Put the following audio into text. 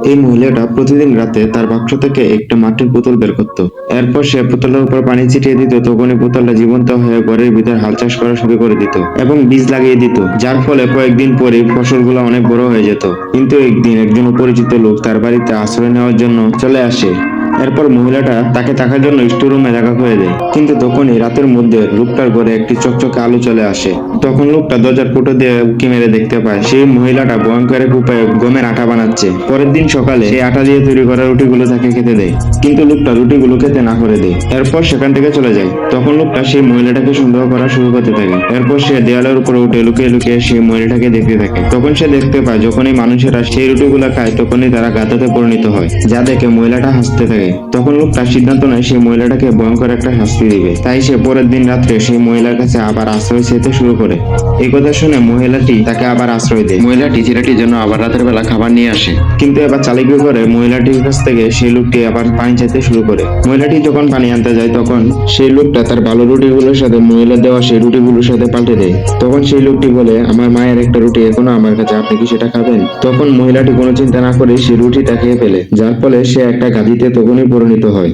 এই মহিলাটা প্রতিদিন রাতে তার বাক্স থেকে একটা মাটির বোতল বের করত। এরপর সে বোতলের উপর পানি ছিটিয়ে দিত, তখনই বোতলটা জীবন্ত হয়ে ঘরের ভিতর হাল চাষ করা শুরু করে দিত এবং বীজ লাগিয়ে দিত, যার ফলে কয়েকদিন পরে ফসলগুলো অনেক বড় হয়ে যেত। কিন্তু একদিন একজন অপরিচিত লোক তার বাড়িতে আশ্রয় নেওয়ার জন্য চলে আসে। এরপর মহিলাটা তাকে থাকার জন্য স্টোররুমে জায়গা করে দেয়। কিন্তু তখনই রাতের মধ্যে লোকটার ঘরে একটি চকচকে আলো চলে আসে। তখন লোকটা দরজার ফুটো দিয়ে উঁকি মেরে দেখতে পায় সেই মহিলাটা ভয়ঙ্কর এক উপায়ে গমের আটা বানাচ্ছে। পরের দিন সকালে সেই আটা দিয়ে তৈরি করা রুটিগুলো তাকে খেতে দেয়, কিন্তু লোকটা রুটিগুলো খেতে না করে দেয়। এরপর সেখান থেকে চলে যায়। তখন লোকটা সেই মহিলাটাকে সন্দেহ করা শুরু করতে থাকে। এরপর সে দেওয়ালের উপরে উঠে লুকিয়ে লুকিয়ে সেই মহিলাটাকে দেখতে থাকে। তখন সে দেখতে পায় যখনই মানুষেরা সেই রুটিগুলো খায় তখনই তারা গাধাতে পরিণত হয়, যা দেখে মহিলাটা হাসতে থাকে। তখন লোকটা সিদ্ধান্ত নেয় সেই মহিলাটাকে ভয়ঙ্কর একটা শাস্তি দিবে। তাই সে পরের দিন রাত্রে সেই মহিলার কাছে আবার আশ্রয় চাইতে শুরু করে। এই কথা শুনে মহিলাটি তাকে আবার আশ্রয় দেয়। মহিলাটি ছেলেটির জন্য আবার রাতের বেলা খাবার নিয়ে আসে, কিন্তু এবার চালাকি করে মহিলাটির কাছ থেকে সেই লোকটি আবার পানি চাইতে শুরু করে। মহিলাটি যখন পানি আনতে যায় তখন সেই লোকটা তার ভালো রুটিগুলোর সাথে মহিলা দেওয়া সেই রুটিগুলোর সাথে পাল্টে দেয়। তখন সেই লোকটি বলে, আমার মায়ের একটা রুটি এখনো আমার কাছে, আপনি কি সেটা খাবেন? তখন মহিলাটি কোনো চিন্তা না করে সেই রুটিটা খেয়ে ফেলে, যার ফলে সে একটা গাদিতে তখনই পরিণত হয়।